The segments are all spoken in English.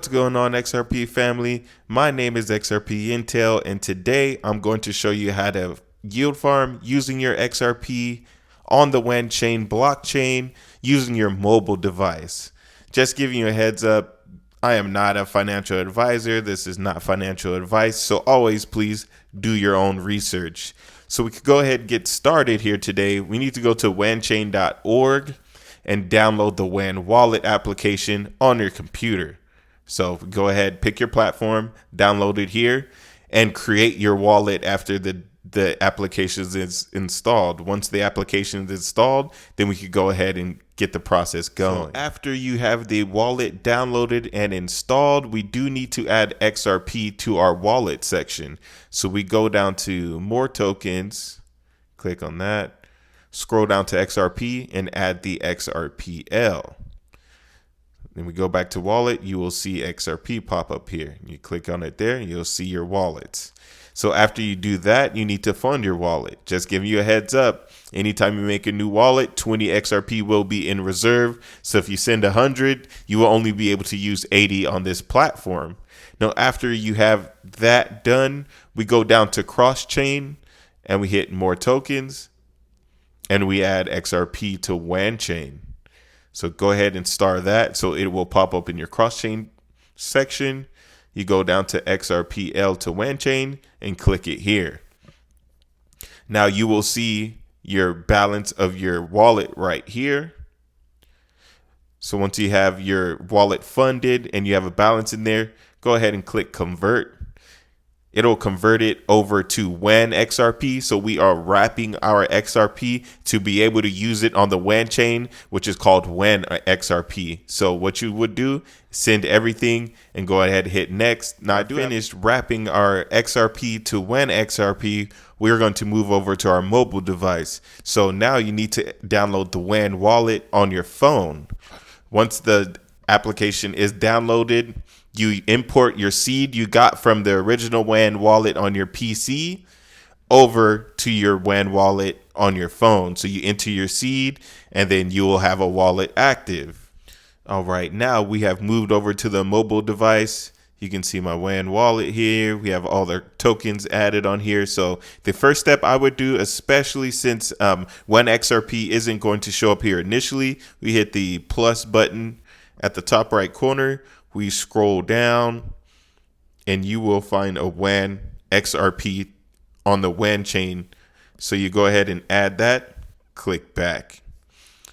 What's going on, XRP family? My name is XRP Intel, and today I'm going to show you how to yield farm using your XRP on the WanChain blockchain using your mobile device. Just giving you a heads up, I am not a financial advisor. This is not financial advice, so always please do your own research. So we could go ahead and get started here today. We need to go to wanchain.org and download the WAN wallet application on your computer. So go ahead, pick your platform, download it here, and create your wallet after the application is installed. Once the application is installed, then we could go ahead and get the process going. So after you have the wallet downloaded and installed, we do need to add XRP to our wallet section. So we go down to more tokens, click on that, scroll down to XRP and add the XRPL. Then we go back to wallet, you will see XRP pop up here. You click on it there and you'll see your wallets. So after you do that, you need to fund your wallet. Just giving you a heads up, anytime you make a new wallet, 20 XRP will be in reserve. So if you send 100, you will only be able to use 80 on this platform. Now, after you have that done, we go down to cross chain and we hit more tokens and we add XRP to WanChain. So go ahead and star that so it will pop up in your cross-chain section. You go down to XRPL to WanChain and click it here. Now you will see your balance of your wallet right here. So once you have your wallet funded and you have a balance in there, go ahead and click convert. It'll convert it over to WAN XRP. So we are wrapping our XRP to be able to use it on the WanChain, which is called WAN XRP. So what you would do, send everything and go ahead and hit next. Now I finished wrapping our XRP to WAN XRP. We're going to move over to our mobile device. So now you need to download the WAN wallet on your phone. Once the application is downloaded, you import your seed you got from the original WAN wallet on your PC over to your WAN wallet on your phone. So you enter your seed and then you will have a wallet active. All right, now we have moved over to the mobile device. You can see my WAN wallet here. We have all the tokens added on here. So the first step I would do, especially since WAN XRP isn't going to show up here initially, we hit the plus button at the top right corner. We scroll down and you will find a WAN XRP on the WanChain. So you go ahead and add that, click back.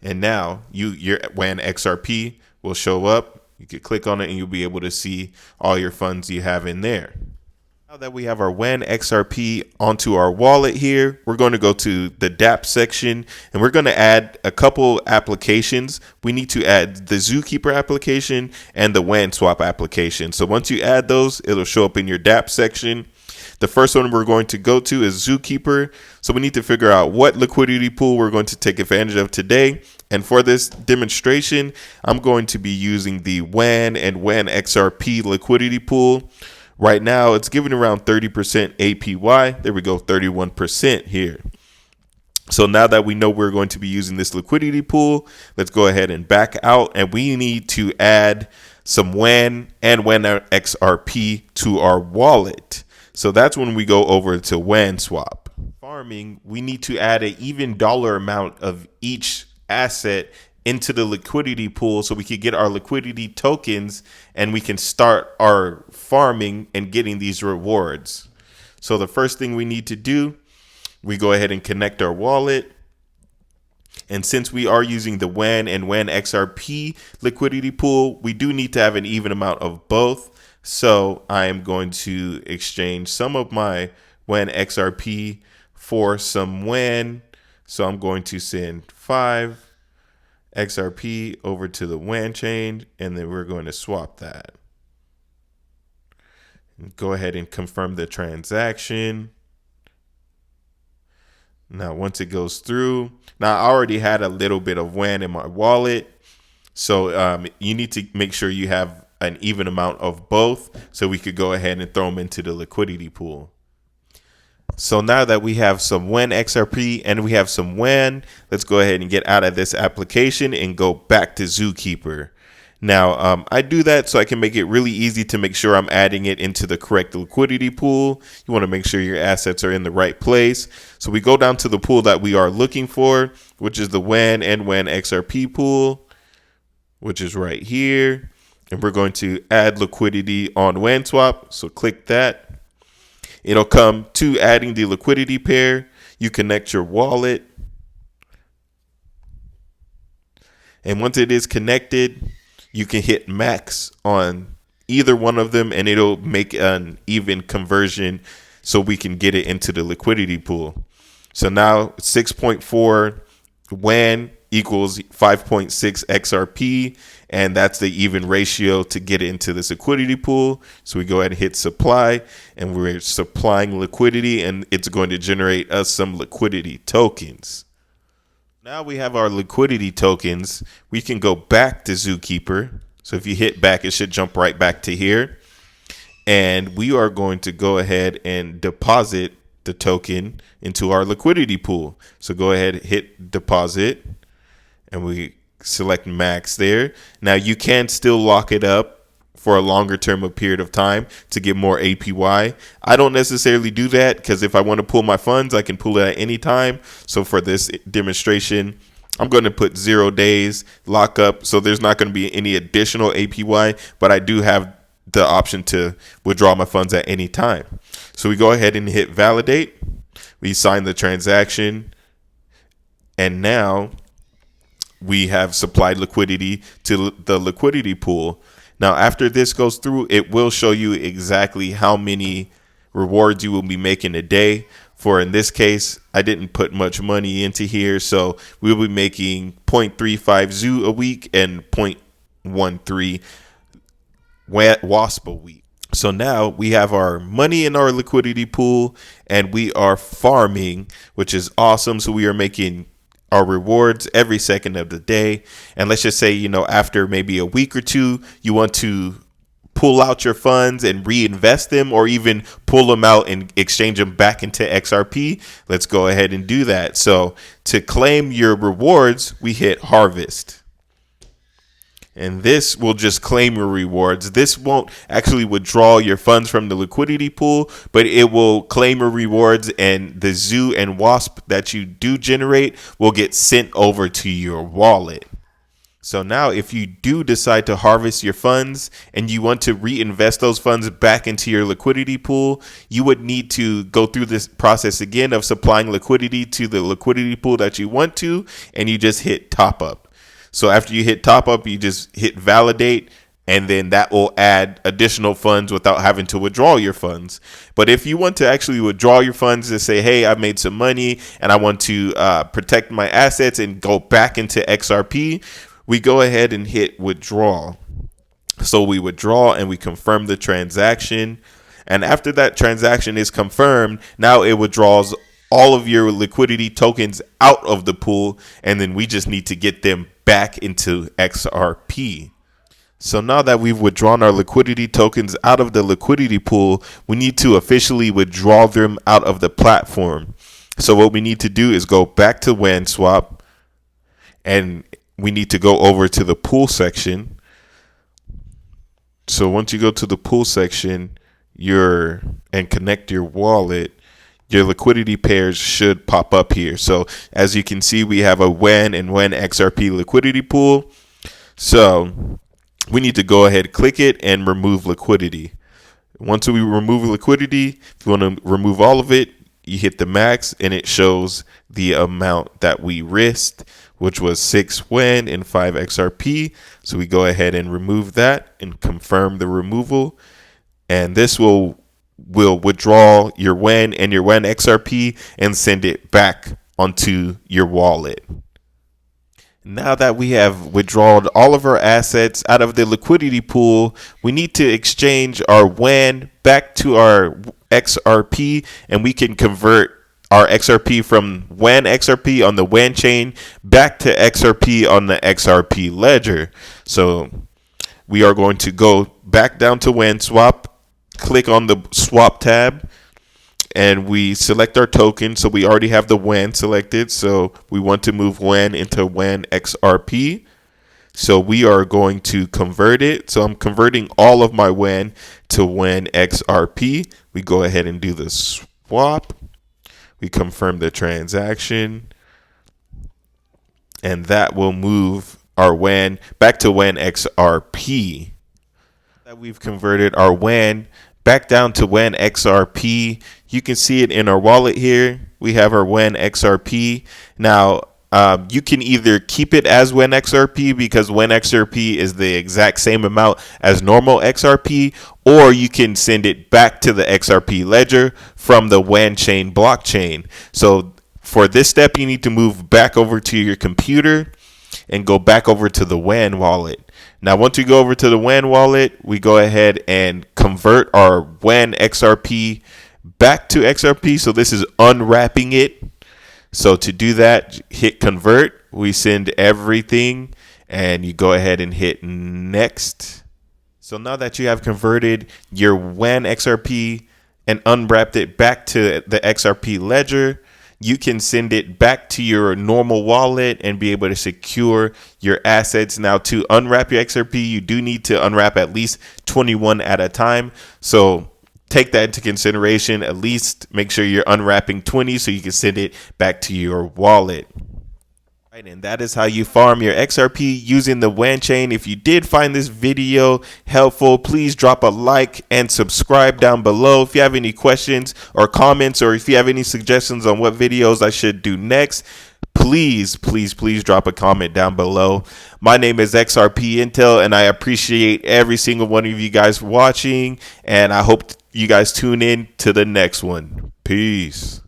And now your WAN XRP will show up. You can click on it and you'll be able to see all your funds you have in there. Now that we have our WAN XRP onto our wallet here, we're going to go to the dApp section and we're going to add a couple applications. We need to add the Zookeeper application and the WAN Swap application. So once you add those, it'll show up in your dApp section. The first one we're going to go to is Zookeeper. So we need to figure out what liquidity pool we're going to take advantage of today. And for this demonstration, I'm going to be using the WAN and WAN XRP liquidity pool. Right now, it's giving around 30% APY. There we go, 31% here. So now that we know we're going to be using this liquidity pool, let's go ahead and back out. And we need to add some WAN and WAN XRP to our wallet. So that's when we go over to WAN Swap. Farming, we need to add an even dollar amount of each asset into the liquidity pool so we could get our liquidity tokens and we can start our farming and getting these rewards. So the first thing we need to do, we go ahead and connect our wallet. And since we are using the WAN and WAN XRP liquidity pool, we do need to have an even amount of both. So I am going to exchange some of my WAN XRP for some WAN. So I'm going to send 5 XRP over to the WanChain, and then we're going to swap that. Go ahead and confirm the transaction. Now, once it goes through, now I already had a little bit of WAN in my wallet. So you need to make sure you have an even amount of both so we could go ahead and throw them into the liquidity pool. So now that we have some WAN XRP and we have some WAN, let's go ahead and get out of this application and go back to Zookeeper. Now, I do that so I can make it really easy to make sure I'm adding it into the correct liquidity pool. You want to make sure your assets are in the right place. So we go down to the pool that we are looking for, which is the WAN and WAN XRP pool, which is right here. And we're going to add liquidity on WanSwap. So click that. It'll come to adding the liquidity pair. You connect your wallet. And once it is connected, you can hit max on either one of them and it'll make an even conversion so we can get it into the liquidity pool. So now 6.4 WAN equals 5.6 XRP, and that's the even ratio to get it into this liquidity pool. So we go ahead and hit supply, and we're supplying liquidity, and it's going to generate us some liquidity tokens. Now we have our liquidity tokens. We can go back to Zookeeper. So if you hit back, it should jump right back to here. And we are going to go ahead and deposit the token into our liquidity pool. So go ahead, hit deposit, and we select max there. Now you can still lock it up for a longer term of period of time to get more APY. I don't necessarily do that because if I want to pull my funds, I can pull it at any time. So for this demonstration, I'm going to put 0 days lockup. So there's not going to be any additional APY, but I do have the option to withdraw my funds at any time. So we go ahead and hit validate. We sign the transaction. And now we have supplied liquidity to the liquidity pool. Now, after this goes through, it will show you exactly how many rewards you will be making a day. For in this case, I didn't put much money into here, so we'll be making 0.35 Zoo a week and 0.13 WASP a week. So now we have our money in our liquidity pool and we are farming, which is awesome. So we are making our rewards every second of the day. And let's just say, after maybe a week or two, you want to pull out your funds and reinvest them, or even pull them out and exchange them back into XRP. Let's go ahead and do that. So to claim your rewards, we hit harvest. And this will just claim your rewards. This won't actually withdraw your funds from the liquidity pool, but it will claim your rewards, and the Zoo and WASP that you do generate will get sent over to your wallet. So now if you do decide to harvest your funds and you want to reinvest those funds back into your liquidity pool, you would need to go through this process again of supplying liquidity to the liquidity pool that you want to, and you just hit top up. So after you hit top up, you just hit validate, and then that will add additional funds without having to withdraw your funds. But if you want to actually withdraw your funds and say, hey, I've made some money and I want to protect my assets and go back into XRP, we go ahead and hit withdraw. So we withdraw and we confirm the transaction. And after that transaction is confirmed, now it withdraws all of your liquidity tokens out of the pool, and then we just need to get them back into XRP. So now that we've withdrawn our liquidity tokens out of the liquidity pool, we need to officially withdraw them out of the platform. So what we need to do is go back to WanSwap, and we need to go over to the pool section. So once you go to the pool section, and connect your wallet, your liquidity pairs should pop up here. So as you can see, we have a WAN and WAN XRP liquidity pool. So we need to go ahead, click it, and remove liquidity. Once we remove liquidity, if you want to remove all of it, you hit the max and it shows the amount that we risked, which was 6 WAN and 5 XRP. So we go ahead and remove that and confirm the removal. And this will withdraw your WAN and your WAN XRP and send it back onto your wallet. Now that we have withdrawn all of our assets out of the liquidity pool, we need to exchange our WAN back to our XRP, and we can convert our XRP from WAN XRP on the WanChain back to XRP on the XRP ledger. So we are going to go back down to WanSwap, click on the swap tab, and we select our token. So we already have the WAN selected, so we want to move WAN into WAN XRP. So we are going to convert it. So I'm converting all of my WAN to WAN XRP. We go ahead and do the swap. We confirm the transaction, and that will move our WAN back to WAN XRP. That we've converted our WAN back down to WAN XRP. You can see it in our wallet here. We have our WAN XRP. Now, you can either keep it as WAN XRP because WAN XRP is the exact same amount as normal XRP, or you can send it back to the XRP ledger from the WanChain blockchain. So for this step, you need to move back over to your computer and go back over to the WAN wallet. Now, once we go over to the WAN wallet, we go ahead and convert our WAN XRP back to XRP. So this is unwrapping it. So to do that, hit convert. We send everything and you go ahead and hit next. So now that you have converted your WAN XRP and unwrapped it back to the XRP ledger, you can send it back to your normal wallet and be able to secure your assets. Now, to unwrap your XRP, you do need to unwrap at least 21 at a time. So take that into consideration. At least make sure you're unwrapping 20 so you can send it back to your wallet. And that is how you farm your XRP using the WanChain. If you did find this video helpful, please drop a like and subscribe down below. If you have any questions or comments, or if you have any suggestions on what videos I should do next, please drop a comment down below. My name is XRP Intel, and I appreciate every single one of you guys watching, and I hope you guys tune in to the next one. Peace.